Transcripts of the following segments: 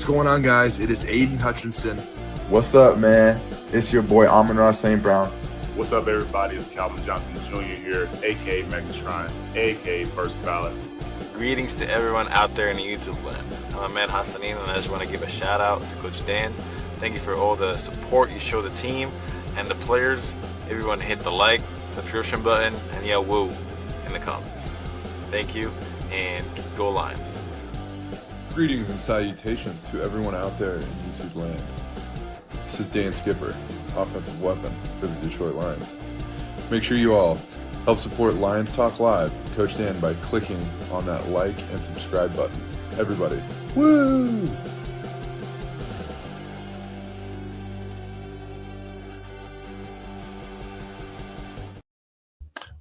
What's going on, guys? It is Aiden Hutchinson. What's up, man? It's your boy Amon-Ra St. Brown. What's up, everybody? It's Calvin Johnson Jr. here, a.k.a. Megatron, a.k.a. First Ballot. Greetings to everyone out there in the YouTube land. I'm Ahmed Hassanin, and I just want to give a shout out to Coach Dan. Thank you for all the support you show the team and the players. Everyone hit the like, subscription button, and yell woo in the comments. Thank you, and go Lions. Greetings and salutations to everyone out there in YouTube land. This is Dan Skipper, offensive weapon for the Detroit Lions. Make sure you all help support Lions Talk Live, Coach Dan, by clicking on that like and subscribe button. Everybody, woo!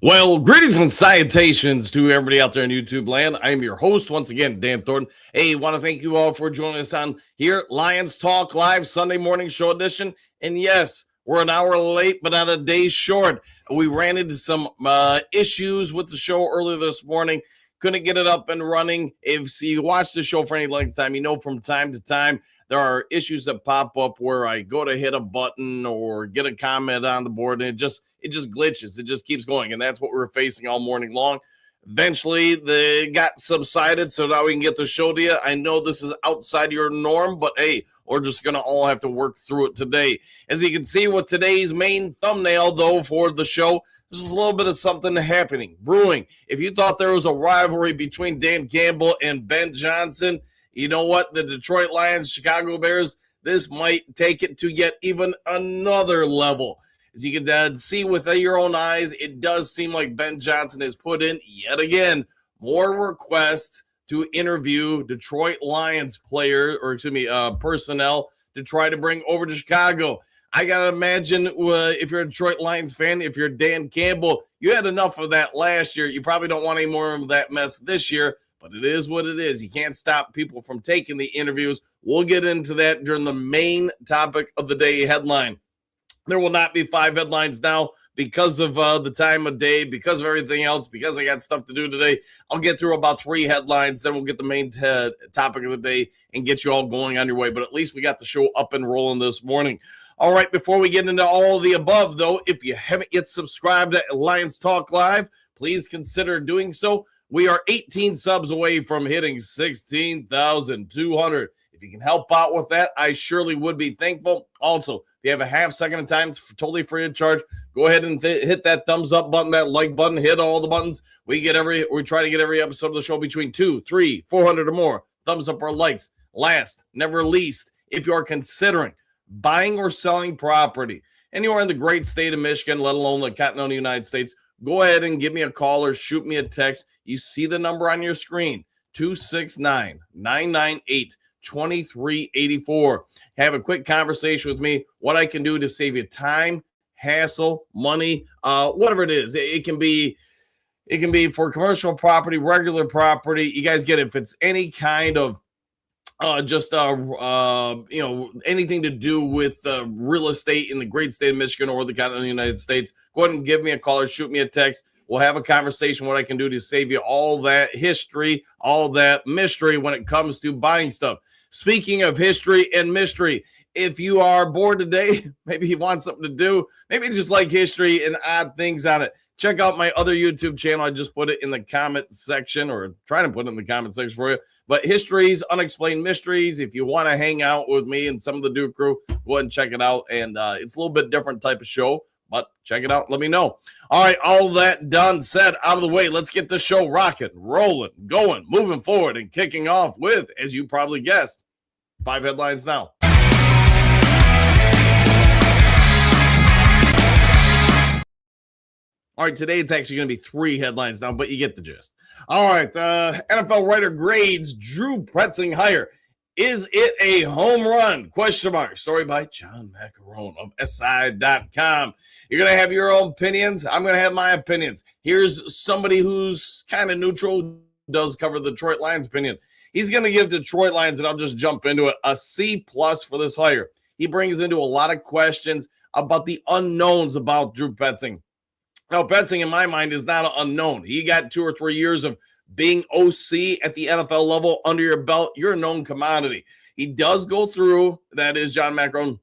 Well, greetings and salutations to everybody out there in YouTube land. I am your host, once again, Dan Thornton. Hey, want to thank you all for joining us on here, Lions Talk Live, Sunday morning show edition. And yes, we're an hour late, but not a day short. We ran into some issues with the show earlier this morning. Couldn't get it up and running. If you watch the show for any length of time, you know from time to time, there are issues that pop up where I go to hit a button or get a comment on the board, and it just glitches. It just keeps going, and that's what we're facing all morning long. Eventually, they got subsided, so now we can get the show to you. I know this is outside your norm, but hey, we're just going to all have to work through it today. As you can see with today's main thumbnail, though, for the show, there's a little bit of something happening, brewing. If you thought there was a rivalry between Dan Campbell and Ben Johnson, you know what? The Detroit Lions, Chicago Bears, this might take it to yet even another level. As you can see with your own eyes, it does seem like Ben Johnson has put in, yet again, more requests to interview Detroit Lions personnel to try to bring over to Chicago. I got to imagine if you're a Detroit Lions fan, if you're Dan Campbell, you had enough of that last year. You probably don't want any more of that mess this year, but it is what it is. You can't stop people from taking the interviews. We'll get into that during the main topic of the day headline. There will not be 5 headlines now because of the time of day, because of everything else, because I got stuff to do today. I'll get through about 3 headlines, then we'll get the main topic of the day and get you all going on your way. But at least we got the show up and rolling this morning. All right, before we get into all the above, though, if you haven't yet subscribed to Lions Talk Live, please consider doing so. We are 18 subs away from hitting 16,200. If you can help out with that, I surely would be thankful. Also, if you have a half second of time, it's totally free of charge. Go ahead and hit that thumbs up button, that like button, hit all the buttons. We try to get every episode of the show between 200, 300, 400 or more. Thumbs up or likes. Last, never least, if you are considering buying or selling property anywhere in the great state of Michigan, let alone the continental United States, go ahead and give me a call or shoot me a text. You see the number on your screen, 269-998-2384. Have a quick conversation with me, what I can do to save you time, hassle, money, whatever it is. It can be for commercial property, regular property. You guys get it. If it's any kind of anything to do with real estate in the great state of Michigan or the continental United States, go ahead and give me a call or shoot me a text. We'll have a conversation what I can do to save you all that history, all that mystery when it comes to buying stuff. Speaking of history and mystery, if you are bored today, maybe you want something to do, maybe you just like history and odd things on it, check out my other YouTube channel. I just put it in the comment section, or trying to put it in the comment section for you. But Histories, Unexplained Mysteries, if you want to hang out with me and some of the Duke crew, go ahead and check it out. And it's a little bit different type of show, but check it out. Let me know. All right, all that done, said, out of the way. Let's get the show rocking, rolling, going, moving forward, and kicking off with, as you probably guessed, 5 headlines now. All right, today it's actually going to be 3 headlines now, but you get the gist. All right, NFL writer grades Drew Petzing hire. Is it a home run? Question mark. Story by John Macarone of SI.com. You're going to have your own opinions. I'm going to have my opinions. Here's somebody who's kind of neutral, does cover the Detroit Lions opinion. He's going to give Detroit Lions, and I'll just jump into it, a C+ for this hire. He brings into a lot of questions about the unknowns about Drew Petzing. Now, Petzing, in my mind, is not an unknown. He got 2 or 3 years of being OC at the NFL level under your belt. You're a known commodity. He does go through, that is John Macron,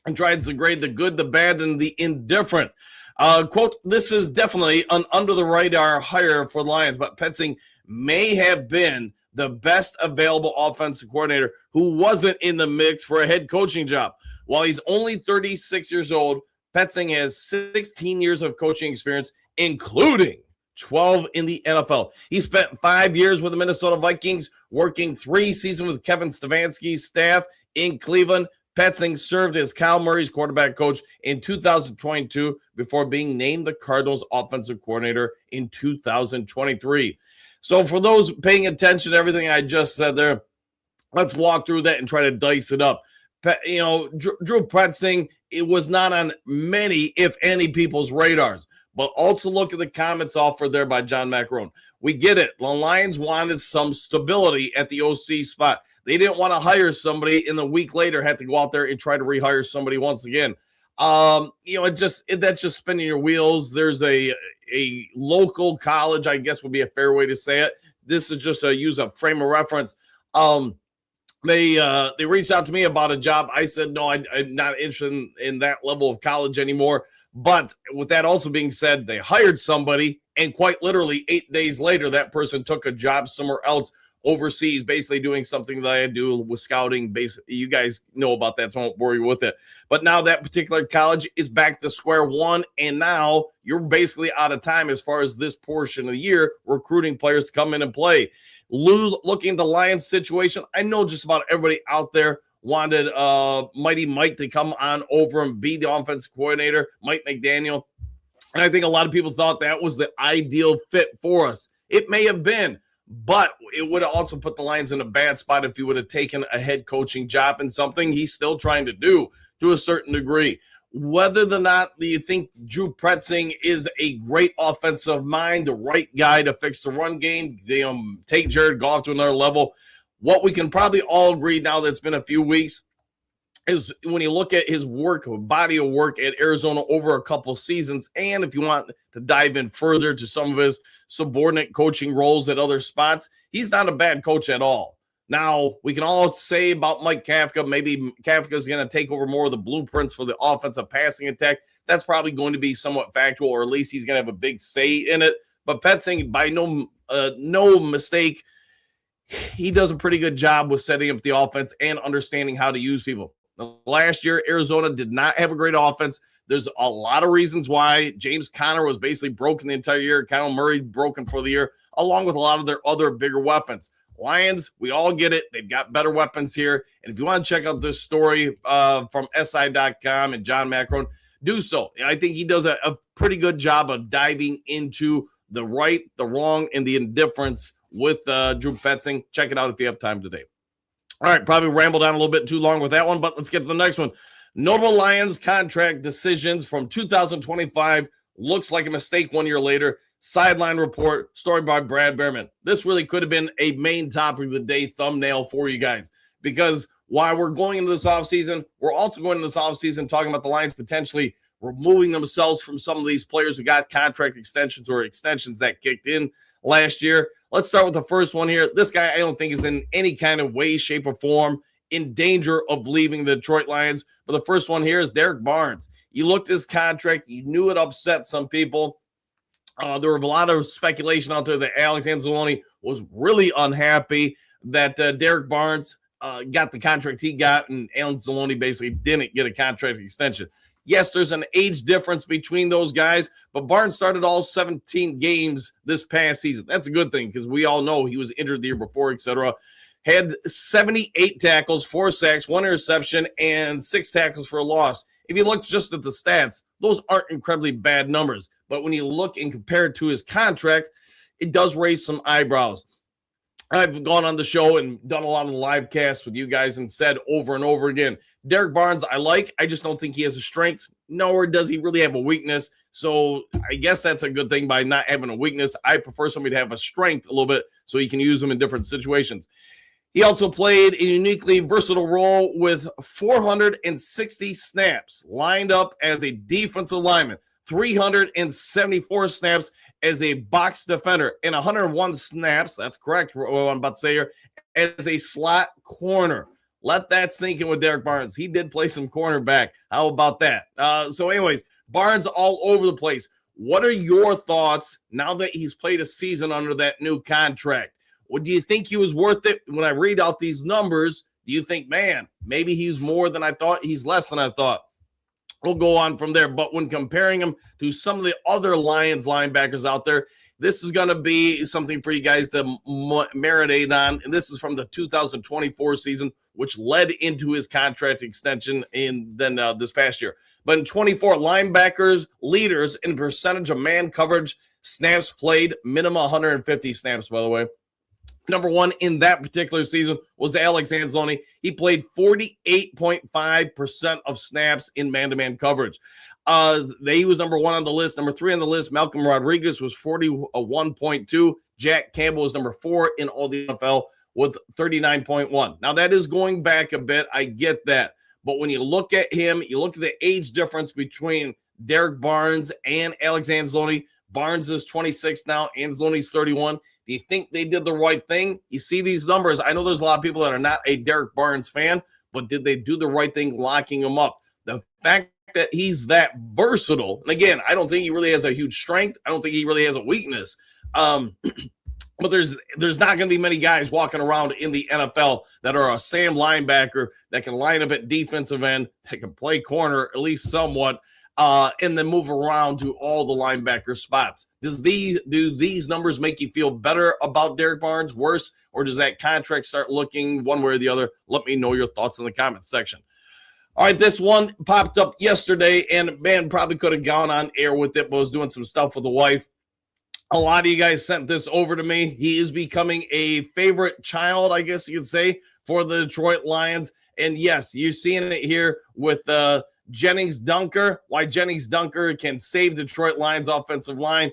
and tries to grade the good, the bad, and the indifferent. Quote, this is definitely an under-the-radar hire for the Lions, but Petzing may have been the best available offensive coordinator who wasn't in the mix for a head coaching job. While he's only 36 years old, Petzing has 16 years of coaching experience, including 12 in the NFL. He spent 5 years with the Minnesota Vikings, working 3 seasons with Kevin Stefanski's staff in Cleveland. Petzing served as Kyle Murray's quarterback coach in 2022 before being named the Cardinals offensive coordinator in 2023. So for those paying attention to everything I just said there, let's walk through that and try to dice it up. Drew Petzing, it was not on many, if any, people's radars. But also look at the comments offered there by John Macron. We get it. The Lions wanted some stability at the OC spot. They didn't want to hire somebody and the week later have to go out there and try to rehire somebody once again. That's just spinning your wheels. There's a local college, I guess would be a fair way to say it. This is just to use a frame of reference. They reached out to me about a job. I said, no, I'm not interested in that level of college anymore. But with that also being said, they hired somebody, and quite literally 8 days later, that person took a job somewhere else overseas, basically doing something that I do with scouting. You guys know about that, so I won't worry with it. But now that particular college is back to square one, and now you're basically out of time as far as this portion of the year, recruiting players to come in and play. Looking at the Lions situation, I know just about everybody out there wanted Mighty Mike to come on over and be the offensive coordinator, Mike McDaniel. And I think a lot of people thought that was the ideal fit for us. It may have been, but it would have also put the Lions in a bad spot if he would have taken a head coaching job in something he's still trying to do to a certain degree. Whether or not you think Drew Petzing is a great offensive mind, the right guy to fix the run game, take Jared Goff to another level, what we can probably all agree now that it's been a few weeks is when you look at his body of work at Arizona over a couple seasons, and if you want to dive in further to some of his subordinate coaching roles at other spots, he's not a bad coach at all. Now, we can all say about Mike Kafka, maybe Kafka's going to take over more of the blueprints for the offensive passing attack. That's probably going to be somewhat factual, or at least he's going to have a big say in it. But Petzing, by no mistake, he does a pretty good job with setting up the offense and understanding how to use people. Last year, Arizona did not have a great offense. There's a lot of reasons why. James Conner was basically broken the entire year. Kyle Murray broken for the year, along with a lot of their other bigger weapons. Lions, we all get it. They've got better weapons here. And if you want to check out this story from SI.com and John Macron, do so. I think he does a pretty good job of diving into the right, the wrong, and the indifference with Drew Petzing. Check it out if you have time today. All right, probably rambled on a little bit too long with that one, but let's get to the next one. Notable Lions contract decisions from 2025. Looks like a mistake 1 year later. Sideline report, story by Brad Behrman. This really could have been a main topic of the day thumbnail for you guys, because while we're going into this offseason, we're also going into this offseason talking about the Lions potentially removing themselves from some of these players who got contract extensions or extensions that kicked in last year. Let's start with the first one here. This guy, I don't think, is in any kind of way, shape, or form in danger of leaving the Detroit Lions. But the first one here is Derek Barnes. You looked at his contract. You knew it upset some people. There were a lot of speculation out there that Alex Anzalone was really unhappy that Derek Barnes got the contract he got, and Anzalone basically didn't get a contract extension. Yes, there's an age difference between those guys, but Barnes started all 17 games this past season. That's a good thing because we all know he was injured the year before, etc. Had 78 tackles, 4 sacks, 1 interception, and 6 tackles for a loss. If you look just at the stats, those aren't incredibly bad numbers. But when you look and compare it to his contract, it does raise some eyebrows. I've gone on the show and done a lot of live casts with you guys and said over and over again, Derek Barnes, I just don't think he has a strength, nor does he really have a weakness. So I guess that's a good thing by not having a weakness. I prefer somebody to have a strength a little bit so you can use them in different situations. He also played a uniquely versatile role with 460 snaps lined up as a defensive lineman, 374 snaps as a box defender, and 101 snaps, that's correct what I'm about to say here, as a slot corner. Let that sink in with Derek Barnes. He did play some cornerback. How about that? So anyways, Barnes all over the place. What are your thoughts now that he's played a season under that new contract? What do you think he was worth it? When I read out these numbers, do you think, man, maybe he's more than I thought, he's less than I thought? We'll go on from there. But when comparing him to some of the other Lions linebackers out there, this is going to be something for you guys to marinate on. And this is from the 2024 season, which led into his contract extension this past year. But in 24, linebackers, leaders in percentage of man coverage, snaps played, minimum 150 snaps, by the way. Number one in that particular season was Alex Anzalone. He played 48.5% of snaps in man-to-man coverage. He was number one on the list. Number three on the list, Malcolm Rodriguez was 41.2. Jack Campbell was number four in all the NFL with 39.1. Now, that is going back a bit. I get that. But when you look at him, you look at the age difference between Derek Barnes and Alex Anzalone. Barnes is 26 now. Anzalone's 31. Do you think they did the right thing? You see these numbers. I know there's a lot of people that are not a Derek Barnes fan, but did they do the right thing locking him up? The fact that he's that versatile, and again, I don't think he really has a huge strength. I don't think he really has a weakness. But there's not going to be many guys walking around in the NFL that are a Sam linebacker that can line up at defensive end, that can play corner at least somewhat, and then move around to all the linebacker spots. Do these numbers make you feel better about Derek Barnes, worse, or does that contract start looking one way or the other? Let me know your thoughts in the comments section. All right, this one popped up yesterday, and man, probably could have gone on air with it, but was doing some stuff with the wife. A lot of you guys sent this over to me. He is becoming a favorite child, I guess you could say, for the Detroit Lions. And yes, you're seeing it here with Jennings Dunker, why Jennings Dunker can save Detroit Lions offensive line.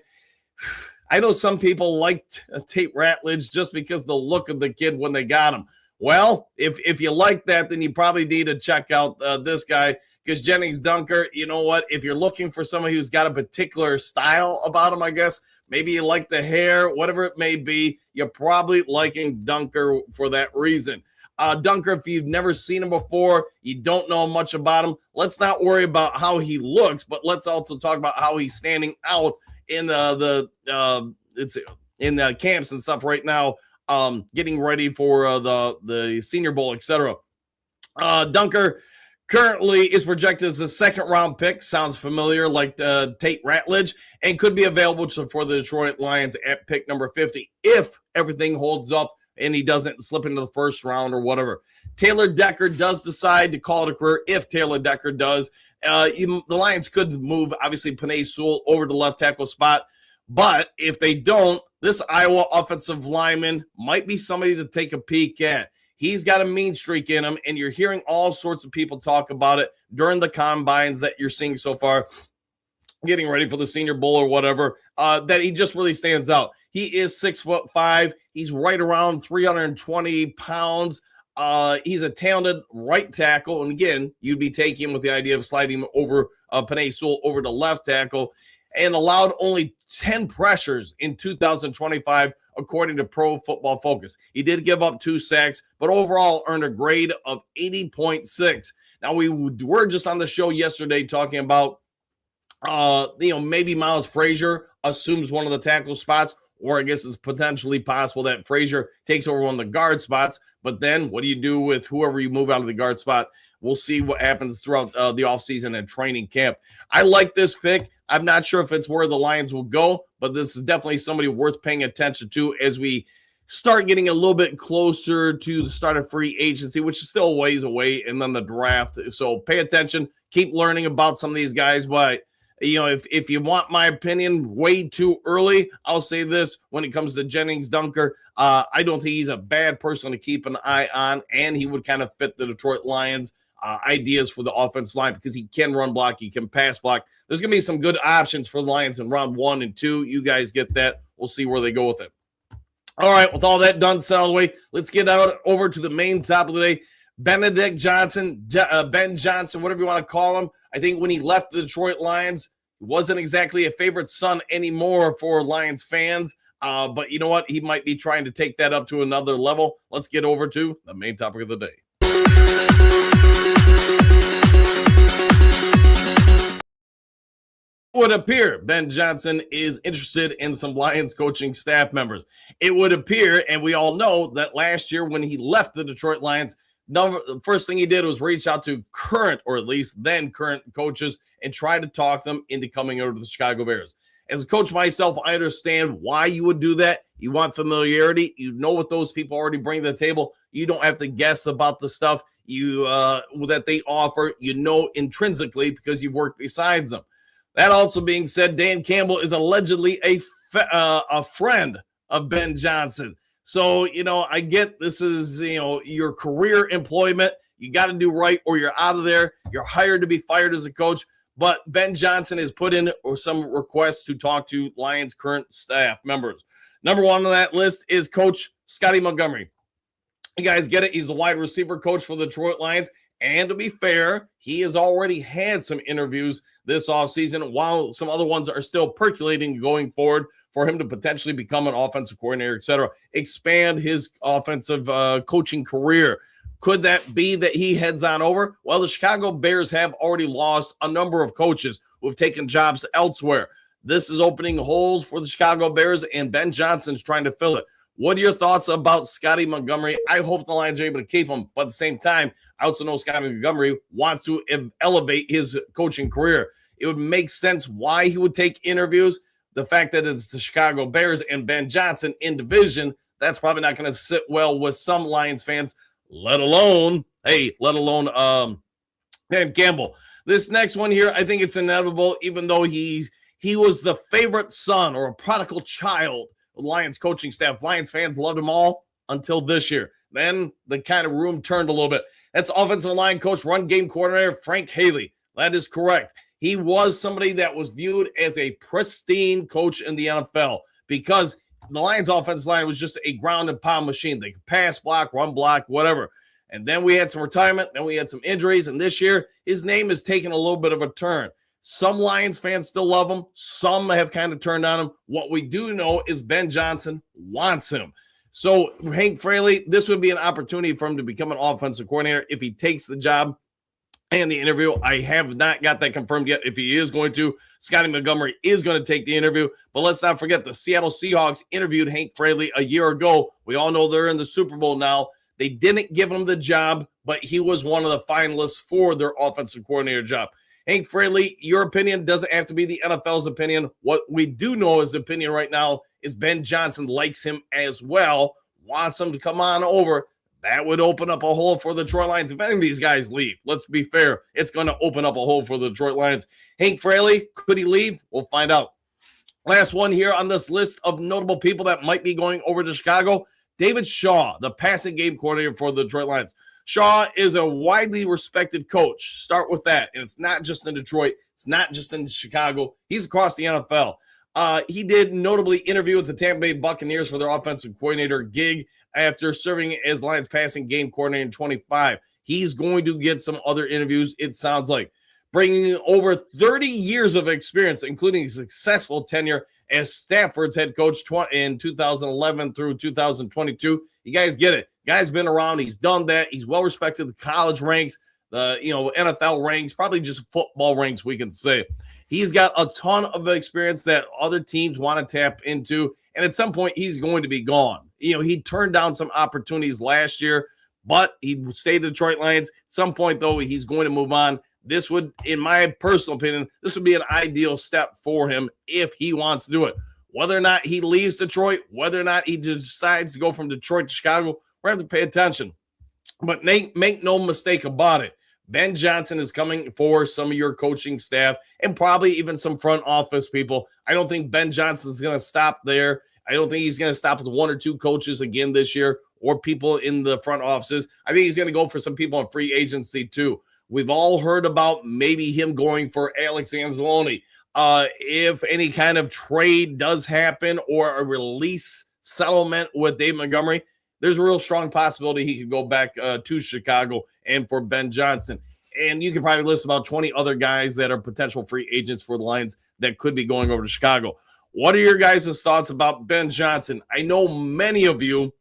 I know some people liked Tate Ratledge just because the look of the kid when they got him. Well, if you like that, then you probably need to check out this guy, because Jennings Dunker, you know what? If you're looking for someone who's got a particular style about him, I guess, maybe you like the hair, whatever it may be, you're probably liking Dunker for that reason. Dunker, if you've never seen him before, you don't know much about him, let's not worry about how he looks, but let's also talk about how he's standing out in the camps and stuff right now, getting ready for the Senior Bowl, etc. Dunker currently is projected as a second-round pick. Sounds familiar, like Tate Ratledge, and could be available for the Detroit Lions at pick number 50 if everything holds up and he doesn't slip into the first round or whatever. Taylor Decker does decide to call it a career. If Taylor Decker does, the Lions could move, obviously, Penei Sewell over to the left tackle spot. But if they don't, this Iowa offensive lineman might be somebody to take a peek at. He's got a mean streak in him, and you're hearing all sorts of people talk about it during the combines that you're seeing so far, getting ready for the Senior Bowl or whatever, that he just really stands out. He is 6'5". He's right around 320 pounds. He's a talented right tackle. And again, you'd be taking him with the idea of sliding him over Penei Sewell over to left tackle, and allowed only 10 pressures in 2025, according to Pro Football Focus. He did give up 2 sacks, but overall earned a grade of 80.6. Now, we were just on the show yesterday talking about, maybe Miles Frazier assumes one of the tackle spots, or I guess it's potentially possible that Frazier takes over one of the guard spots. But then what do you do with whoever you move out of the guard spot? We'll see what happens throughout the offseason and training camp. I like this pick. I'm not sure if it's where the Lions will go, but this is definitely somebody worth paying attention to as we start getting a little bit closer to the start of free agency, which is still a ways away, and then the draft. So pay attention, keep learning about some of these guys. But, if you want my opinion way too early, I'll say this when it comes to Jennings Dunker. I don't think he's a bad person to keep an eye on, and he would kind of fit the Detroit Lions ideas for the offense line because he can run block, he can pass block. There's going to be some good options for the Lions in round 1 and 2. You guys get that. We'll see where they go with it. All right, with all that done, out of the way, let's get over to the main topic of the day. Ben Johnson, whatever you want to call him. I think when he left the Detroit Lions, he wasn't exactly a favorite son anymore for Lions fans. But you know what? He might be trying to take that up to another level. Let's get over to the main topic of the day. would appear Ben Johnson is interested in some Lions coaching staff members. It would appear, and we all know that last year when he left the Detroit Lions, the first thing he did was reach out to current, or at least then current coaches, and try to talk them into coming over to the Chicago Bears. As a coach myself, I understand why you would do that. You want familiarity. You know what those people already bring to the table. You don't have to guess about the stuff that they offer. You know intrinsically because you've worked besides them. That also being said, Dan Campbell is allegedly a friend of Ben Johnson. So, I get this is, your career employment. You got to do right or you're out of there. You're hired to be fired as a coach. But Ben Johnson has put in some requests to talk to Lions current staff members. Number one on that list is Coach Scotty Montgomery. You guys get it? He's the wide receiver coach for the Detroit Lions. And to be fair, he has already had some interviews this offseason, while some other ones are still percolating going forward for him to potentially become an offensive coordinator, etc., expand his offensive coaching career. Could that be that he heads on over? Well, the Chicago Bears have already lost a number of coaches who have taken jobs elsewhere. This is opening holes for the Chicago Bears, and Ben Johnson's trying to fill it. What are your thoughts about Scotty Montgomery? I hope the Lions are able to keep him, but at the same time, I also know Scotty Montgomery wants to elevate his coaching career. It would make sense why he would take interviews. The fact that it's the Chicago Bears and Ben Johnson in division, that's probably not going to sit well with some Lions fans, let alone Dan Campbell. This next one here, I think it's inevitable, even though he was the favorite son or a prodigal child of the Lions coaching staff. Lions fans loved him all until this year. Then the kind of room turned a little bit. That's offensive line coach, run game coordinator, Frank Haley. That is correct. He was somebody that was viewed as a pristine coach in the NFL because the Lions offensive line was just a ground and pound machine. They could pass block, run block, whatever. And then we had some retirement. Then we had some injuries. And this year, his name has taken a little bit of a turn. Some Lions fans still love him. Some have kind of turned on him. What we do know is Ben Johnson wants him. So Hank Fraley, this would be an opportunity for him to become an offensive coordinator if he takes the job and the interview. I have not got that confirmed yet. If he is going to, Scotty Montgomery is going to take the interview. But let's not forget the Seattle Seahawks interviewed Hank Fraley a year ago. We all know they're in the Super Bowl now. They didn't give him the job, but he was one of the finalists for their offensive coordinator job. Hank Fraley, your opinion doesn't have to be the NFL's opinion. What we do know his opinion right now is Ben Johnson likes him as well, wants him to come on over. That would open up a hole for the Detroit Lions. If any of these guys leave, let's be fair, it's going to open up a hole for the Detroit Lions. Hank Fraley, could he leave? We'll find out. Last one here on this list of notable people that might be going over to Chicago, David Shaw, the passing game coordinator for the Detroit Lions. Shaw is a widely respected coach. Start with that. And it's not just in Detroit. It's not just in Chicago. He's across the NFL. He did notably interview with the Tampa Bay Buccaneers for their offensive coordinator gig after serving as Lions passing game coordinator in 25. He's going to get some other interviews, it sounds like. Bringing over 30 years of experience, including successful tenure as Stafford's head coach in 2011 through 2022. You guys get it. Guy's been around. He's done that. He's well respected. The college ranks, the NFL ranks, probably just football ranks, we can say. He's got a ton of experience that other teams want to tap into, and at some point, he's going to be gone. He turned down some opportunities last year, but he stayed the Detroit Lions. At some point, though, he's going to move on. This would, in my personal opinion, this would be an ideal step for him if he wants to do it. Whether or not he leaves Detroit, whether or not he decides to go from Detroit to Chicago, we're going to have to pay attention. But make no mistake about it. Ben Johnson is coming for some of your coaching staff and probably even some front office people. I don't think Ben Johnson is going to stop there. I don't think he's going to stop with one or two coaches again this year or people in the front offices. I think he's going to go for some people on free agency too. We've all heard about maybe him going for Alex Anzalone. If any kind of trade does happen or a release settlement with Dave Montgomery, there's a real strong possibility he could go back to Chicago and for Ben Johnson. And you can probably list about 20 other guys that are potential free agents for the Lions that could be going over to Chicago. What are your guys' thoughts about Ben Johnson? I know many of you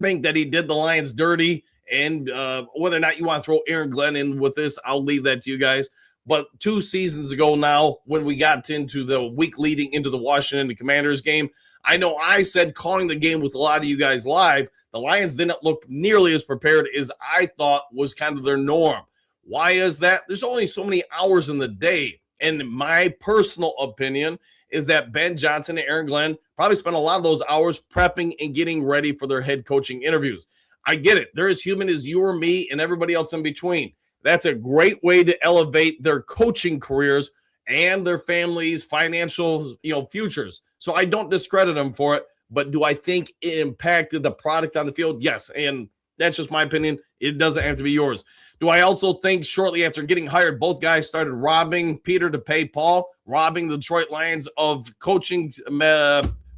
think that he did the Lions dirty, and whether or not you want to throw Aaron Glenn in with this, I'll leave that to you guys. But 2 seasons ago now, when we got into the week leading into the Washington Commanders game, I know I said calling the game with a lot of you guys live, the Lions didn't look nearly as prepared as I thought was kind of their norm. Why is that? There's only so many hours in the day. And my personal opinion is that Ben Johnson and Aaron Glenn probably spent a lot of those hours prepping and getting ready for their head coaching interviews. I get it. They're as human as you or me and everybody else in between. That's a great way to elevate their coaching careers and their families' financial, futures. So I don't discredit them for it, but do I think it impacted the product on the field? Yes, and that's just my opinion. It doesn't have to be yours. Do I also think shortly after getting hired, both guys started robbing Peter to pay Paul, robbing the Detroit Lions of coaching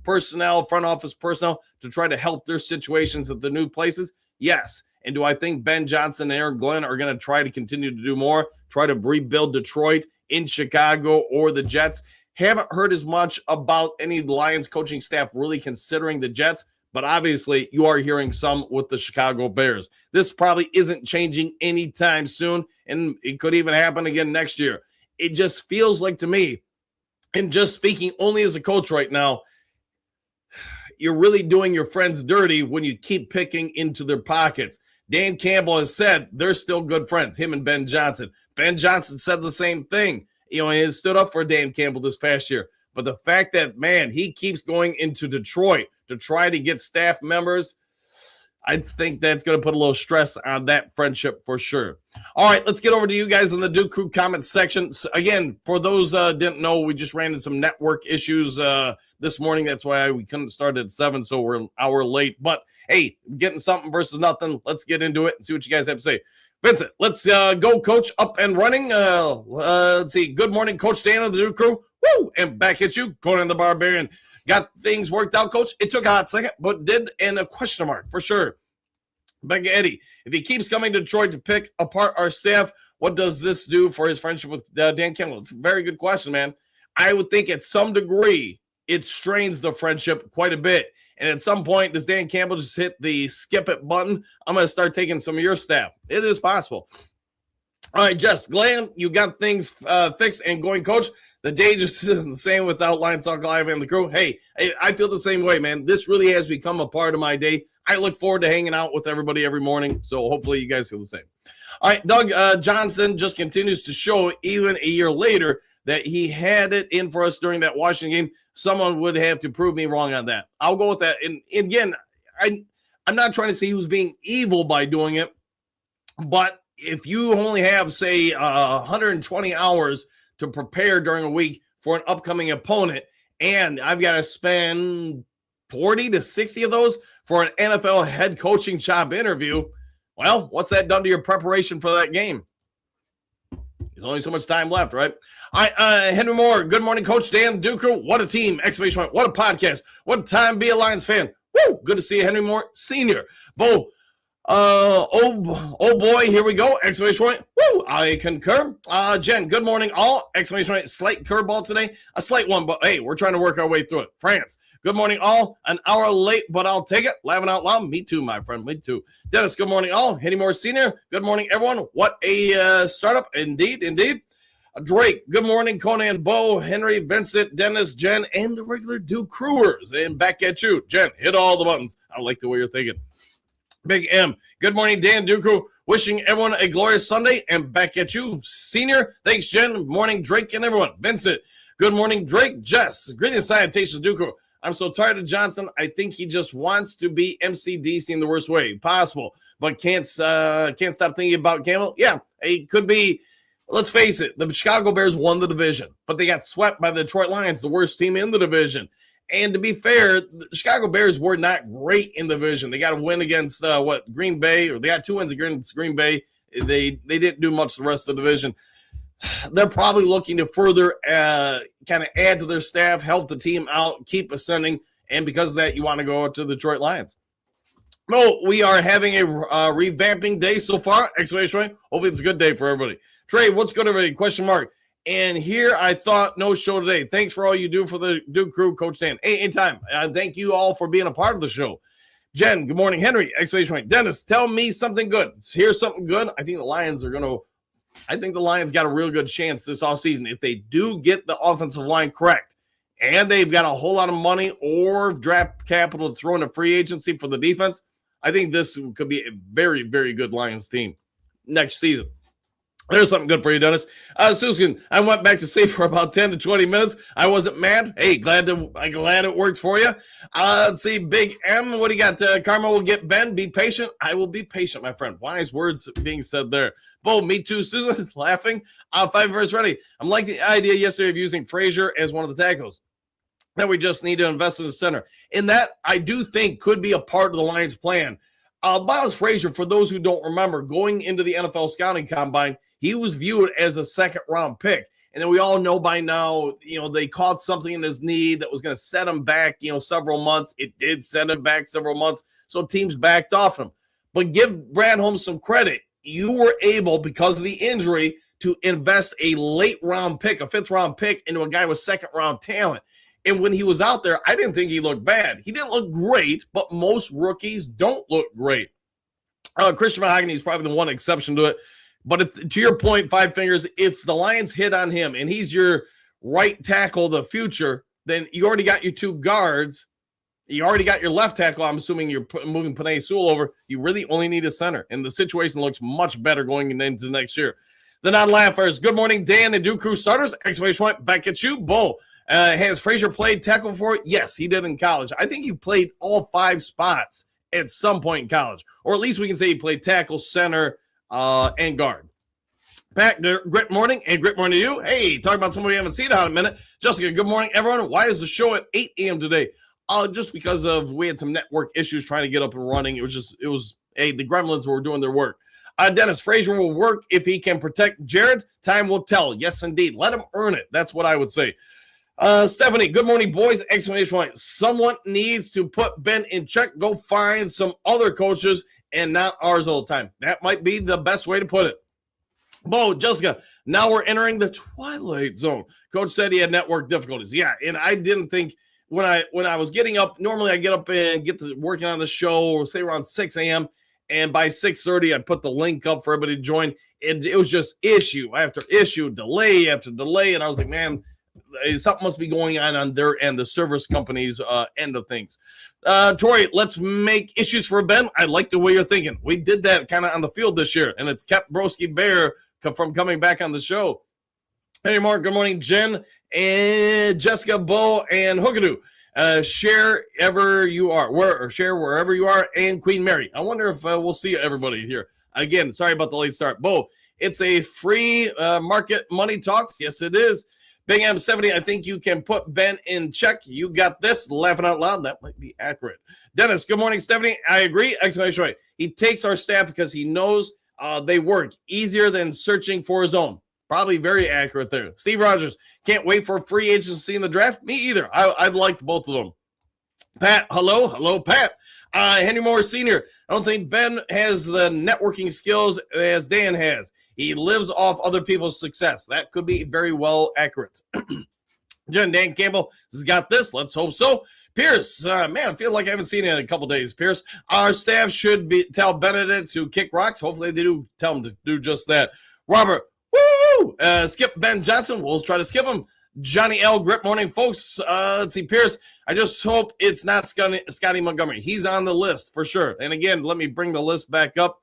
personnel, front office personnel to try to help their situations at the new places? Yes. And do I think Ben Johnson and Aaron Glenn are going to try to continue to do more, try to rebuild Detroit in Chicago or the Jets? Haven't heard as much about any Lions coaching staff really considering the Jets, but obviously you are hearing some with the Chicago Bears. This probably isn't changing anytime soon, and it could even happen again next year. It just feels like to me, and just speaking only as a coach right now, you're really doing your friends dirty when you keep picking into their pockets. Dan Campbell has said they're still good friends, him and Ben Johnson. Ben Johnson said the same thing. And he stood up for Dan Campbell this past year. But the fact that, man, he keeps going into Detroit to try to get staff members, I think that's going to put a little stress on that friendship for sure. All right, let's get over to you guys in the Duke Crew comments section. So again, for those didn't know, we just ran into some network issues this morning. That's why we couldn't start at 7, so we're an hour late. But, hey, getting something versus nothing. Let's get into it and see what you guys have to say. Vincent, let's go, Coach, up and running. Let's see. Good morning, Coach Dan of the Duke Crew. Woo! And back at you, Conan the Barbarian. Got things worked out, Coach? It took a hot second, but did, and a question mark for sure. Becca Eddie, if he keeps coming to Detroit to pick apart our staff, what does this do for his friendship with Dan Campbell? It's a very good question, man. I would think at some degree it strains the friendship quite a bit. And at some point, does Dan Campbell just hit the skip it button? I'm going to start taking some of your staff. It is possible. All right, Jess, Glenn, you got things fixed and going, Coach. The day just isn't the same without Lions Talk Live and the crew. Hey, I feel the same way, man. This really has become a part of my day. I look forward to hanging out with everybody every morning, so hopefully you guys feel the same. All right, Doug Johnson just continues to show, even a year later, that he had it in for us during that Washington game. Someone would have to prove me wrong on that. I'll go with that. And again, I'm not trying to say he was being evil by doing it, but if you only have, say, 120 hours to prepare during a week for an upcoming opponent, and I've got to spend 40 to 60 of those for an NFL head coaching job interview, well, what's that done to your preparation for that game? There's only so much time left, right? All right, Henry Moore, good morning, Coach Dan Duke Crew. What a team! Exclamation point! What a podcast! What a time to be a Lions fan! Woo! Good to see you, Henry Moore Senior. Bo, oh boy, here we go! Exclamation point! Woo! I concur. Jen, good morning, all! Exclamation point! Slight curveball today, a slight one, but hey, we're trying to work our way through it. France, good morning, all. An hour late, but I'll take it. Laughing out loud. Me too, my friend. Me too. Dennis, good morning, all. Henry Moore Senior. Good morning, everyone. What a startup, indeed. Drake, good morning, Conan, Bo, Henry, Vincent, Dennis, Jen, and the regular Duke Crewers. And back at you, Jen. Hit all the buttons. I like the way you're thinking. Big M, good morning, Dan Duke Crew. Wishing everyone a glorious Sunday. And back at you, Senior. Thanks, Jen. Morning, Drake, and everyone. Vincent, good morning, Drake. Jess, greetings, salutations, Duke Crew. I'm so tired of Johnson. I think he just wants to be MCDC in the worst way possible, but can't stop thinking about Campbell. Yeah, it could be. Let's face it, the Chicago Bears won the division, but they got swept by the Detroit Lions, the worst team in the division. And to be fair, the Chicago Bears were not great in the division. They got a win against Green Bay, or they got 2 wins against Green Bay. They didn't do much the rest of the division. They're probably looking to further kind of add to their staff, help the team out, keep ascending, and because of that, you want to go to the Detroit Lions. No, we are having a revamping day so far. Exclamation point. Hopefully it's a good day for everybody. Trey, what's good, everybody? Question mark. And here I thought no show today. Thanks for all you do for the Duke Crew, Coach Dan. Hey, anytime. Thank you all for being a part of the show. Jen, good morning. Henry, exclamation point. Dennis, tell me something good. Here's something good. I think the Lions are going to I think the Lions got a real good chance this offseason. If they do get the offensive line correct, and they've got a whole lot of money or draft capital to throw into free agency for the defense, I think this could be a very, very good Lions team next season. There's something good for you, Dennis. Susan, I went back to sleep for about 10 to 20 minutes. I wasn't mad. Hey, glad it worked for you. Let's see, Big M, what do you got? Karma will get Ben. Be patient. I will be patient, my friend. Wise words being said there. Bo, me too, Susan, laughing. 5 verse ready. I'm like the idea yesterday of using Frazier as one of the tackles. That we just need to invest in the center. And that, I do think, could be a part of the Lions' plan. Miles Frazier, for those who don't remember, going into the NFL Scouting Combine, he was viewed as a second-round pick. And then we all know by now, they caught something in his knee that was going to set him back, several months. It did set him back several months, so teams backed off him. But give Brad Holmes some credit. You were able, because of the injury, to invest a late-round pick, a fifth-round pick, into a guy with second-round talent. And when he was out there, I didn't think he looked bad. He didn't look great, but most rookies don't look great. Christian Mahogany is probably the one exception to it. But if, to your point, Five Fingers, if the Lions hit on him and he's your right tackle of the future, then you already got your 2 guards. You already got your left tackle. I'm assuming you're moving Penei Sewell over. You really only need a center. And the situation looks much better going into next year. The non-laughers, good morning, Dan and Duke Crew starters. Exclamation point, back at you. Bo. Has Frazier played tackle before? Yes, he did in college. I think he played all 5 spots at some point in college. Or at least we can say he played tackle, center, and guard. Pat, great morning, and great morning to you. Hey, talking about somebody we haven't seen in a minute. Jessica, good morning, everyone. Why is the show at 8 a.m. today? Just because we had some network issues trying to get up and running. Hey, the gremlins were doing their work. Dennis, Frazier will work if he can protect Jared. Time will tell. Yes, indeed. Let him earn it. That's what I would say. Stephanie, good morning, boys. Exclamation point. Someone needs to put Ben in check. Go find some other coaches and not ours all the time. That might be the best way to put it. Bo, Jessica, now we're entering the twilight zone. Coach said he had network difficulties. Yeah, and I didn't think when I was getting up, normally I get up and get to working on the show, say around 6 a.m., and by 6:30, I put the link up for everybody to join. It was just issue after issue, delay after delay, and I was like, man, something must be going on their end, the service company's end of things. Tori, let's make issues for Ben. I like the way you're thinking. We did that kind of on the field this year, and it's kept Broski Bear from coming back on the show. Hey, Mark, good morning, Jen and Jessica, Bo, and Hookadoo. Share wherever you are, and Queen Mary. I wonder if we'll see everybody here. Again, sorry about the late start. Bo, it's a free market money talks. Yes, it is. Big M70, I think you can put Ben in check. You got this. Laughing out loud. That might be accurate. Dennis, good morning, Stephanie. I agree. Exclamation point. He takes our staff because he knows they work easier than searching for his own. Probably very accurate there. Steve Rogers, can't wait for free agency in the draft. Me either. I've liked both of them. Pat, hello, Pat. Henry Moore Sr., I don't think Ben has the networking skills as Dan has. He lives off other people's success. That could be very well accurate. Dan Campbell has got this. Let's hope so. Pierce, man, I feel like I haven't seen it in a couple days. Pierce, our staff should tell Benedict to kick rocks. Hopefully they do tell him to do just that. Robert, woo! Skip Ben Johnson. We'll try to skip him. Johnny L. Grip morning, folks. Let's see, Pierce. I just hope it's not Scotty Montgomery. He's on the list for sure. And again, let me bring the list back up.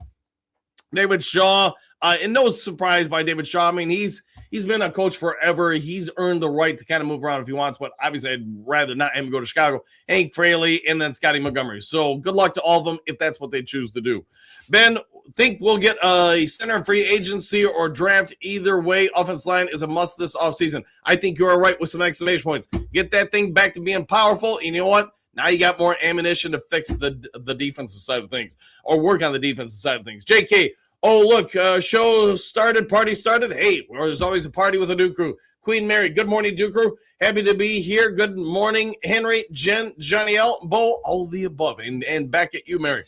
David Shaw, and no surprise by David Shaw. I mean, he's been a coach forever. He's earned the right to kind of move around if he wants, but obviously I'd rather not him go to Chicago. Hank Fraley, and then Scotty Montgomery. So good luck to all of them if that's what they choose to do. Ben, think we'll get a center in free agency or draft. Either way, offensive line is a must this offseason. I think you're right with some exclamation points. Get that thing back to being powerful, and you know what? Now you got more ammunition to fix the defensive side of things or work on the defensive side of things. JK, oh, look, show started, party started. Hey, there's always a party with a Duke Crew. Queen Mary, good morning, Duke Crew. Happy to be here. Good morning, Henry, Jen, Johnny L, Bo, all the above. And back at you, Mary.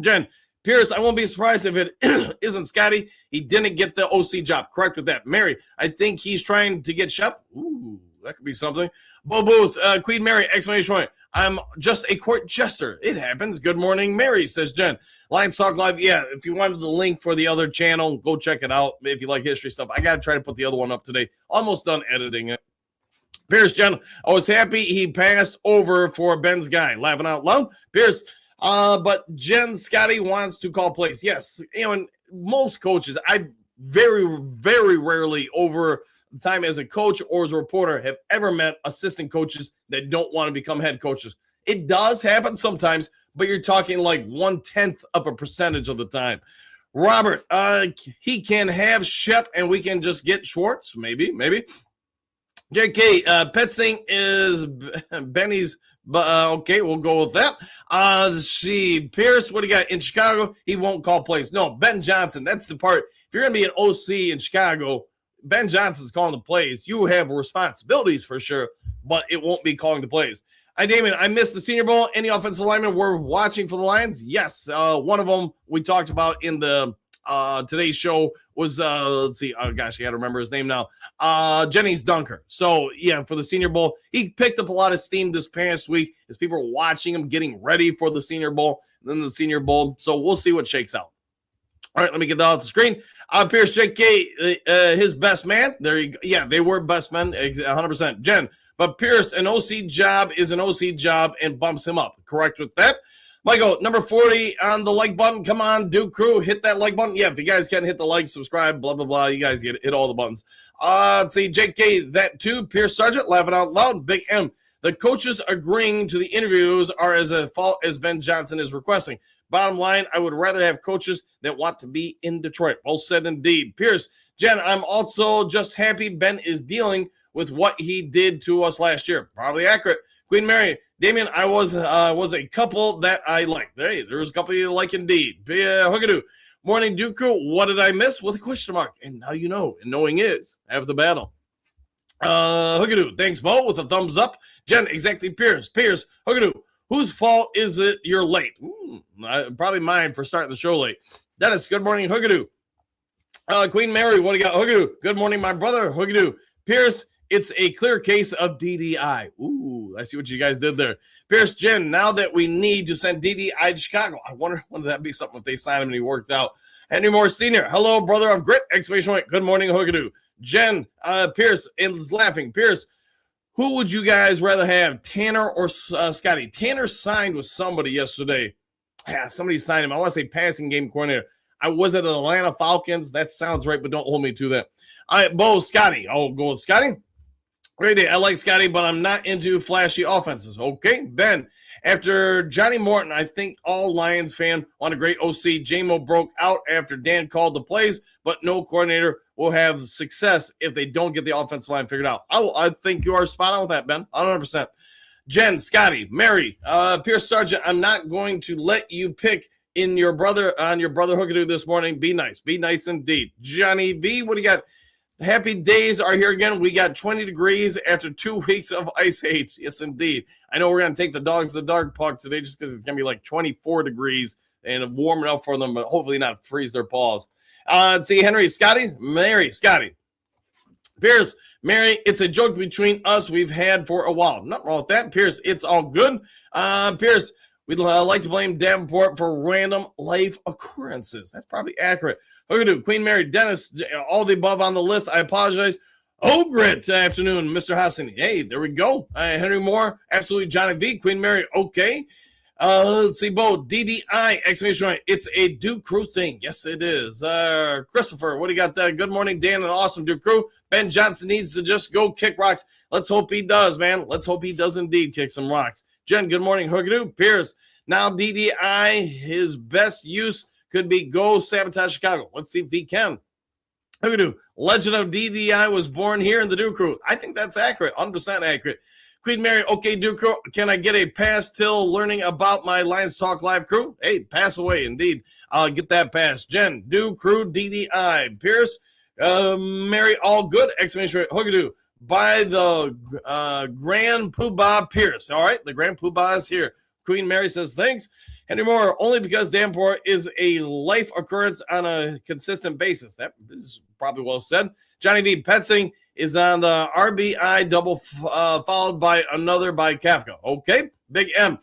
Jen, Pierce, I won't be surprised if it isn't Scotty. He didn't get the OC job. Correct with that. Mary, I think he's trying to get Shep. Ooh, that could be something. Bo Booth, Queen Mary, exclamation point. I'm just a court jester. It happens. Good morning, Mary, says Jen. Lions Talk Live. Yeah, if you wanted the link for the other channel, go check it out. If you like history stuff, I got to try to put the other one up today. Almost done editing it. Pierce, Jen, I was happy he passed over for Ben's guy. Laughing out loud. Pierce, but Jen, Scotty wants to call plays. Yes, and most coaches, I very, very rarely over time as a coach or as a reporter have ever met assistant coaches that don't want to become head coaches. It does happen sometimes, but you're talking like 0.1% of the time. Robert, he can have Shep and we can just get Schwartz. Maybe. JK, Petzing is Benny's, but okay, we'll go with that. Pierce, what do you got in Chicago? He won't call plays. No, Ben Johnson, that's the part. If you're going to be an OC in Chicago, Ben Johnson's calling the plays. You have responsibilities for sure, but it won't be calling the plays. Hi, Damon. I missed the Senior Bowl. Any offensive linemen were watching for the Lions? Yes. One of them we talked about in the today's show was, let's see. Oh, gosh, I got to remember his name now. Jennings Dunker. So, yeah, for the Senior Bowl, he picked up a lot of steam this past week as people were watching him getting ready for the Senior Bowl, and then the Senior Bowl. So we'll see what shakes out. All right, let me get that off the screen. Pierce JK, his best man. There you go. Yeah, they were best men, 100%. Jen, but Pierce, an OC job is an OC job and bumps him up. Correct with that. Michael, number 40 on the like button. Come on, Duke Crew, hit that like button. Yeah, if you guys can hit the like, subscribe, blah, blah, blah. You guys hit all the buttons. Let's see, JK, that too. Pierce Sargent, laughing out loud. Big M. The coaches agreeing to the interviews are as a fault as Ben Johnson is requesting. Bottom line, I would rather have coaches that want to be in Detroit. Well said indeed. Pierce, Jen, I'm also just happy Ben is dealing with what he did to us last year. Probably accurate. Queen Mary, Damien, I was a couple that I liked. Hey, there was a couple you like indeed. Hookadoo. Morning, Duke Crew. What did I miss? With a question mark. And now you know. And knowing is half the battle. Hookadoo. Thanks, Bo, with a thumbs up. Jen, exactly. Pierce, Hookadoo. Whose fault is it you're late? Probably mine for starting the show late. Dennis, good morning, Hookadoo. Queen Mary, what do you got? Hookadoo. Good morning, my brother, Hookadoo. Pierce, it's a clear case of DDI. Ooh, I see what you guys did there. Pierce, Jen, now that we need to send DDI to Chicago, I wonder would that be something if they signed him and he worked out. Henry Moore Sr., hello, brother of grit, exclamation point. Good morning, Hookadoo. Jen, Pierce is laughing. Pierce, who would you guys rather have, Tanner or Scotty? Tanner signed with somebody yesterday. Yeah, somebody signed him. I want to say passing game coordinator. I was at the Atlanta Falcons. That sounds right, but don't hold me to that. All right, Bo, Scotty. I'll go with Scotty. Great day. I like Scotty, but I'm not into flashy offenses. Okay, Ben. After Johnny Morton, I think all Lions fan want a great OC. J-Mo broke out after Dan called the plays, but no coordinator will have success if they don't get the offensive line figured out. I think you are spot on with that, Ben. 100%. Jen, Scotty, Mary, Pierce Sargent, I'm not going to let you pick on your brother Hookadoo this morning. Be nice. Be nice indeed. Johnny V, what do you got? Happy days are here again. We got 20 degrees after 2 weeks of ice age. Yes, indeed. I know we're going to take the dogs to the dog park today just because it's going to be like 24 degrees and warm enough for them, but hopefully not freeze their paws. Let's see, Henry, Scotty, Mary, Scotty. Pierce, Mary, it's a joke between us we've had for a while. Nothing wrong with that. Pierce, it's all good. Pierce, we'd like to blame Davenport for random life occurrences. That's probably accurate. Hookadoo, Queen Mary, Dennis, all the above on the list. I apologize. Oh, great afternoon, Mr. Hassan. Hey, there we go. Henry Moore, absolutely. Johnny V, Queen Mary, okay. Let's see, Bo, DDI, exclamation point. It's a Duke Crew thing. Yes, it is. Christopher, what do you got there? Good morning, Dan, and awesome Duke Crew. Ben Johnson needs to just go kick rocks. Let's hope he does, man. Let's hope he does indeed kick some rocks. Jen, good morning, Hookadoo. Pierce, now DDI, his best use could be go sabotage Chicago. Let's see if he can. Hookadoo, legend of DDI was born here in the Duke Crew. I think that's accurate, 100% accurate. Queen Mary, okay, Duke Crew, can I get a pass till learning about my Lions Talk Live crew? Hey, pass away, indeed. I'll get that pass. Jen, Duke Crew, DDI. Pierce, Mary, all good, exclamation point. Hookadoo, by the Grand Poobah Pierce. All right, the Grand Poobah is here. Queen Mary says, thanks. Henry Moore, only because Davenport is a life occurrence on a consistent basis. That is probably well said. Johnny V. Petzing is on the RBI double, followed by another by Kafka. Okay. Big M.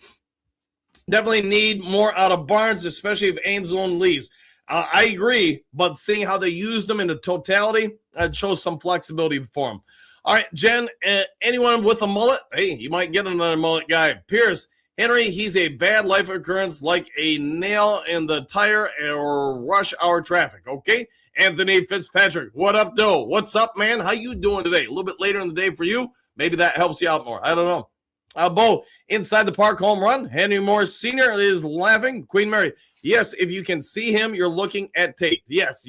Definitely need more out of Barnes, especially if Ainslone leaves. I agree, but seeing how they used them in the totality, it shows some flexibility for him. All right, Jen, anyone with a mullet? Hey, you might get another mullet guy. Pierce, Henry, he's a bad life occurrence like a nail in the tire or rush hour traffic, okay? Anthony Fitzpatrick, what up, Doe? What's up, man? How you doing today? A little bit later in the day for you. Maybe that helps you out more. I don't know. Bo, inside the park home run. Henry Moore Sr. is laughing. Queen Mary, yes, if you can see him, you're looking at Tate. Yes,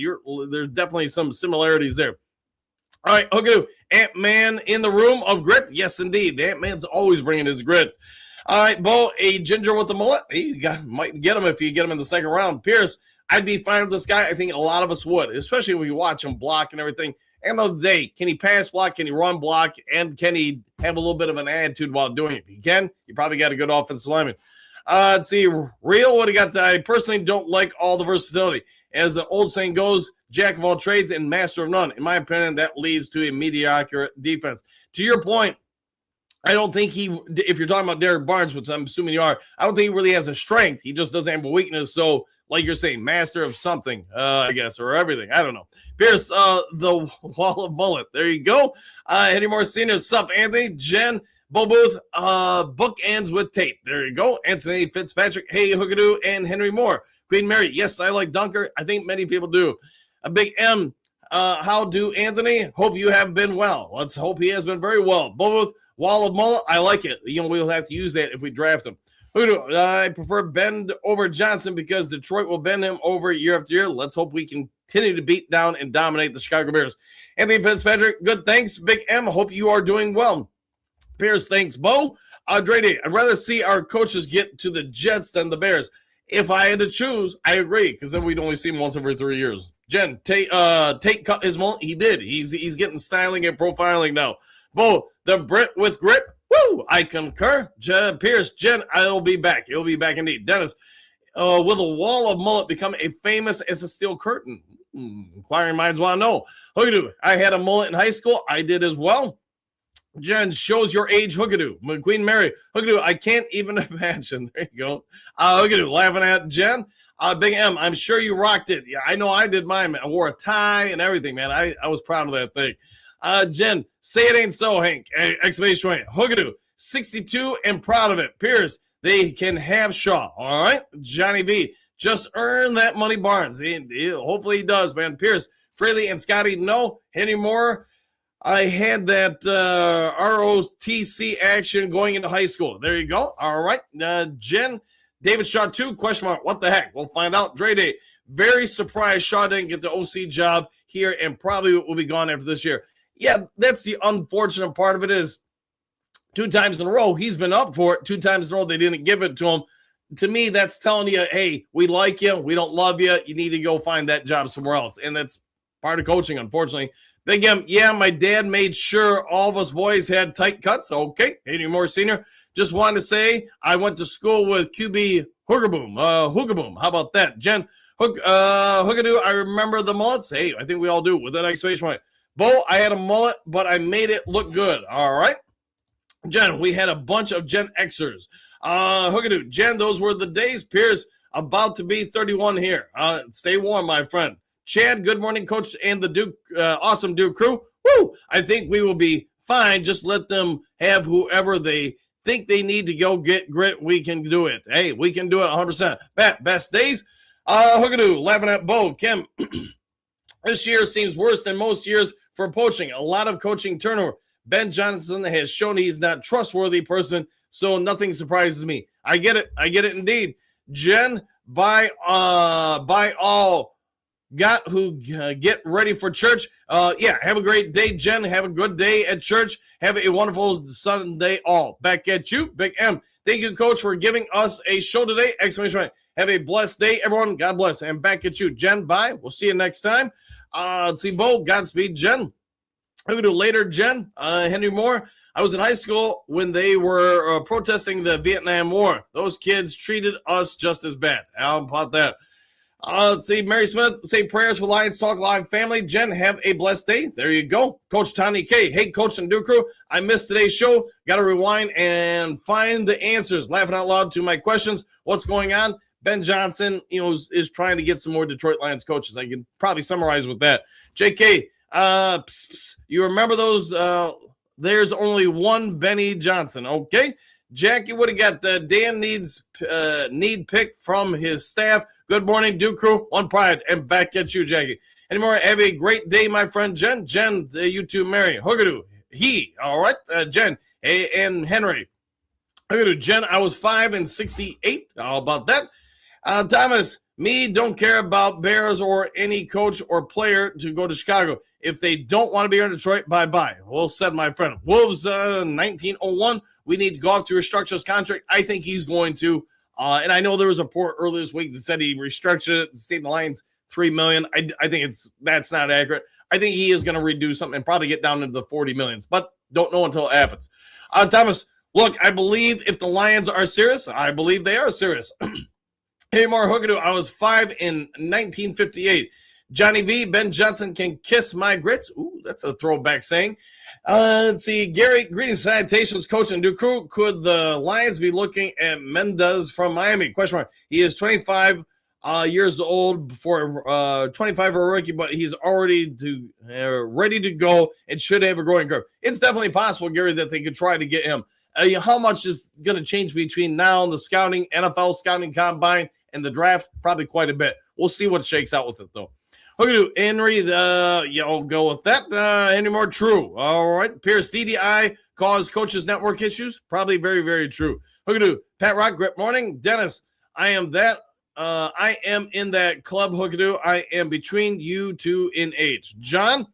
there's definitely some similarities there. All right, Hookoo, Ant-Man in the room of grit. Yes, indeed. Ant-Man's always bringing his grit. All right, Bo, a ginger with the mullet. Hey, might get him if you get him in the second round. Pierce, I'd be fine with this guy. I think a lot of us would, especially when you watch him block and everything. End of the day, can he pass block? Can he run block? And can he have a little bit of an attitude while doing it? If he can, you probably got a good offensive lineman. Let's see. Real, what do you got? I personally don't like all the versatility. As the old saying goes, jack of all trades and master of none. In my opinion, that leads to a mediocre defense. To your point, I don't think if you're talking about Derek Barnes, which I'm assuming you are, I don't think he really has a strength. He just doesn't have a weakness. So, like you're saying, master of something, I guess, or everything. I don't know. Pierce, the wall of mullet. There you go. Any more seniors? Sup, Anthony, Jen, Bo Booth, bookends with Tate. There you go. Anthony Fitzpatrick, hey, Hookadoo, and Henry Moore. Queen Mary, yes, I like Dunker. I think many people do. A Big M, how do Anthony? Hope you have been well. Let's hope he has been very well. Bo Booth, wall of mullet, I like it. We'll have to use that if we draft him. I prefer Bend over Johnson because Detroit will bend him over year after year. Let's hope we continue to beat down and dominate the Chicago Bears. Anthony Fitzpatrick, good, thanks. Big M, hope you are doing well. Pierce, thanks. Bo, Drady, I'd rather see our coaches get to the Jets than the Bears. If I had to choose, I agree, because then we'd only see him once every 3 years. Jen, Tate cut his mullet. He did. He's getting styling and profiling now. Bo, the Brit with grit. Woo! I concur. Pierce, Jen, I'll be back. He'll be back indeed. Dennis, will the wall of mullet become as famous as a steel curtain? Inquiring minds want to know. Hookadoo, I had a mullet in high school. I did as well. Jen, shows your age, Hookadoo. Queen Mary, Hookadoo, I can't even imagine. There you go. Hookadoo, laughing at Jen. Big M, I'm sure you rocked it. Yeah, I know I did mine, man. I wore a tie and everything, man. I was proud of that thing. Jen, say it ain't so, Hank. Exclamation point. Hookadoo, 62 and proud of it. Pierce, they can have Shaw. All right. Johnny B, just earn that money, Barnes. Hopefully he does, man. Pierce, Fraley, and Scotty, no. Henry Moore, I had that ROTC action going into high school. There you go. All right. Jen, David Shaw, 2, question mark. What the heck? We'll find out. Dre Day, very surprised Shaw didn't get the OC job here and probably will be gone after this year. Yeah, that's the unfortunate part of it is 2 times in a row, he's been up for it. 2 times in a row, they didn't give it to him. To me, that's telling you, hey, we like you. We don't love you. You need to go find that job somewhere else. And that's part of coaching, unfortunately. Big M, yeah, my dad made sure all of us boys had tight cuts. Okay, Henry Moore Sr. Just wanted to say I went to school with QB Hoogaboom. How about that? Jen, Hookadoo, I remember the mullets. Hey, I think we all do with an exclamation point. Bo, I had a mullet, but I made it look good. All right. Jen, we had a bunch of Gen Xers. Hookadoo, Jen, those were the days. Pierce, about to be 31 here. Stay warm, my friend. Chad, good morning, coach, and the Duke, awesome Duke crew. Woo! I think we will be fine. Just let them have whoever they think they need to go get grit. We can do it. Hey, we can do it 100%. Best days. Hookadoo, laughing at Bo. Kim, this year seems worse than most years for poaching. A lot of coaching turnover. Ben Johnson has shown he's not a trustworthy person, so nothing surprises me. I get it. I get it indeed. Jen, by all got who get ready for church. Yeah, have a great day, Jen. Have a good day at church. Have a wonderful Sunday all. Back at you, Big M. Thank you, Coach, for giving us a show today. Exclamation point. Have a blessed day, everyone. God bless. And back at you, Jen. Bye. We'll see you next time. Let's see, Bo. Godspeed, Jen. I'm going to do later, Jen. Henry Moore. I was in high school when they were protesting the Vietnam War. Those kids treated us just as bad. How about that? Let's see, Mary Smith, say prayers for Lions Talk Live family. Jen, have a blessed day. There you go. Coach Tony K. Hey, Coach and Duke Crew, I missed today's show. Got to rewind and find the answers. Laughing out loud to my questions. What's going on? Ben Johnson, is trying to get some more Detroit Lions coaches. I can probably summarize with that. JK, you remember those? There's only one Benny Johnson. Okay. Jackie would have got the Dan need pick from his staff. Good morning, Duke Crew. One pride. And back at you, Jackie. Anymore, have a great day, my friend Jen. Jen, you two, Mary. Hoogadoo. All right. Jen. Hey, and Henry. Hoogadoo. Jen, I was 5 and 68. How about that? Thomas, me don't care about Bears or any coach or player to go to Chicago. If they don't want to be here in Detroit, bye-bye. Well said, my friend. Wolves, 1901. We need Goff to restructure his contract. I think he's going to. And I know there was a report earlier this week that said he restructured it, saved the Lions $3 million. I think that's not accurate. I think he is going to redo something and probably get down into the $40 millions, but don't know until it happens. Thomas, look, I believe if the Lions are serious, I believe they are serious. Hey, more Hoogadoo, I was 5 in 1958. Johnny V, Ben Johnson can kiss my grits. Ooh, that's a throwback saying. Let's see. Gary, greetings, salutations, Coach and Duke Crew. Could the Lions be looking at Mendez from Miami? Question mark. He is 25 years old before 25 for a rookie, but he's already ready to go and should have a growing curve. It's definitely possible, Gary, that they could try to get him. How much is going to change between now and the scouting, NFL scouting combine, and the draft? Probably quite a bit. We'll see what shakes out with it, though. Hoogadoo, Henry, I'll go with that. Any more true? All right. Pierce, DDI caused coaches network issues? Probably very, very true. Hoogadoo, Pat Rock, great morning. Dennis, I am in that club, Hoogadoo. I am between you two in age. John,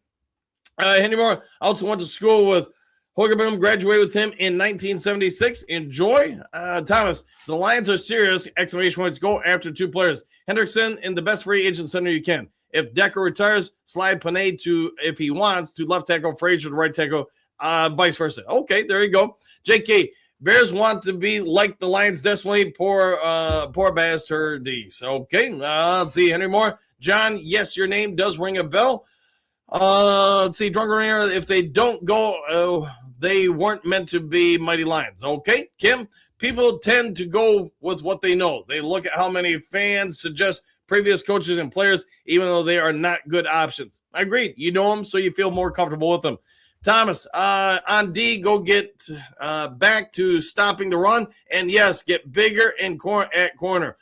Henry Moore, I also went to school with Hoogaboom, graduated with him in 1976. Enjoy. Thomas, the Lions are serious, exclamation points. Go after 2 players. Hendrickson in the best free agent center you can. If Decker retires, slide Panay to, if he wants, to left tackle, Frazier to right tackle, vice versa. Okay, there you go. JK, Bears want to be like the Lions desperately. Poor bastards. Okay, let's see. Henry Moore. John, yes, your name does ring a bell. Let's see. Drunken, if they don't go, they weren't meant to be mighty Lions. Okay, Kim, people tend to go with what they know. They look at how many fans suggest previous coaches and players, even though they are not good options. I agree. You know them, so you feel more comfortable with them. Thomas, on D, go get back to stopping the run. And, yes, get bigger at corner.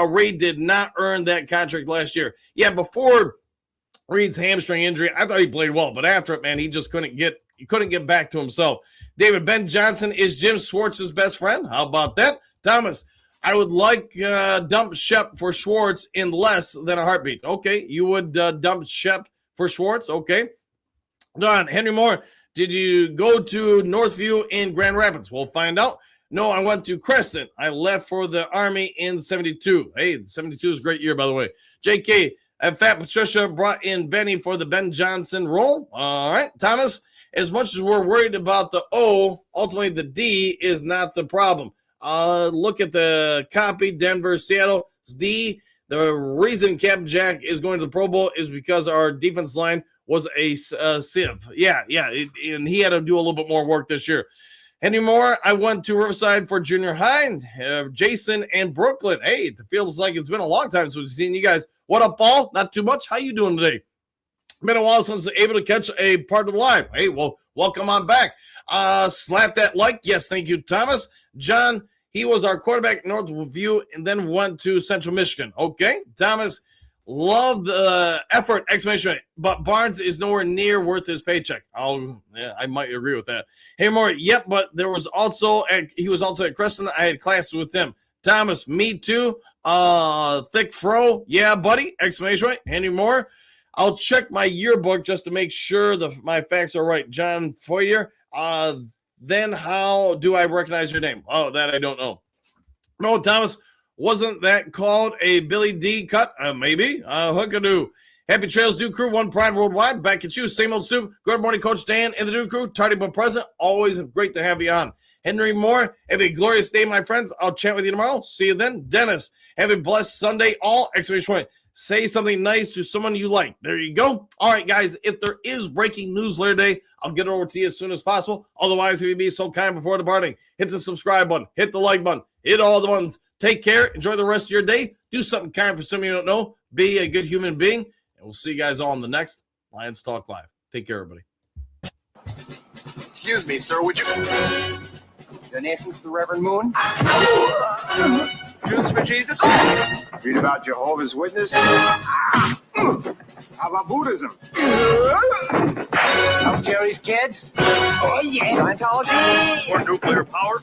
Reed did not earn that contract last year. Yeah, before Reed's hamstring injury, I thought he played well. But after it, man, he just couldn't get back to himself. David, Ben Johnson is Jim Schwartz's best friend. How about that? Thomas, I would like dump Shep for Schwartz in less than a heartbeat. Okay, you would dump Shep for Schwartz. Okay. Don, Henry Moore, did you go to Northview in Grand Rapids? We'll find out. No, I went to Crescent. I left for the Army in 72. Hey, 72 is a great year, by the way. JK, Fat Patricia brought in Benny for the Ben Johnson role. All right. Thomas, as much as we're worried about the O, ultimately the D is not the problem. Look at the copy, Denver, Seattle. D. The reason Captain Jack is going to the Pro Bowl is because our defense line was a sieve. Yeah, and he had to do a little bit more work this year. Anymore, I went to Riverside for junior high. Jason and Brooklyn. Hey, it feels like it's been a long time since we've seen you guys. What up, Paul? Not too much. How you doing today? Been a while since able to catch a part of the live. Hey, well, welcome on back. Slap that like. Yes, thank you, Thomas. John, he was our quarterback in Northview and then went to Central Michigan. Okay, Thomas, love the effort, exclamation point, but Barnes is nowhere near worth his paycheck. I might agree with that. Hey, more, yep, but he was also at Crescent. I had classes with him. Thomas, me too. Thick fro, yeah, buddy, exclamation point. Henry Moore, I'll check my yearbook just to make sure my facts are right. John Foyer, then how do I recognize your name? Oh, that I don't know. No, Thomas, wasn't that called a Billy D cut? Maybe. Hookadoo. Happy trails, Duke Crew. One pride worldwide. Back at you. Same old soup. Good morning, Coach Dan and the Duke Crew. Tardy but present. Always great to have you on. Henry Moore, have a glorious day, my friends. I'll chat with you tomorrow. See you then. Dennis, have a blessed Sunday. All exclamation point. Say something nice to someone you like. There you go. All right, guys, if there is breaking news later today, I'll get it over to you as soon as possible. Otherwise, if you be so kind before departing, hit the subscribe button, hit the like button, hit all the buttons. Take care. Enjoy the rest of your day. Do something kind for someone you don't know. Be a good human being. And we'll see you guys all in the next Lions Talk Live. Take care, everybody. Excuse me, sir, would you... Donations to the Reverend Moon? Jews for Jesus? Read about Jehovah's Witness? How about Buddhism? Help charities kids? Oh, yeah. Scientology? Or nuclear power?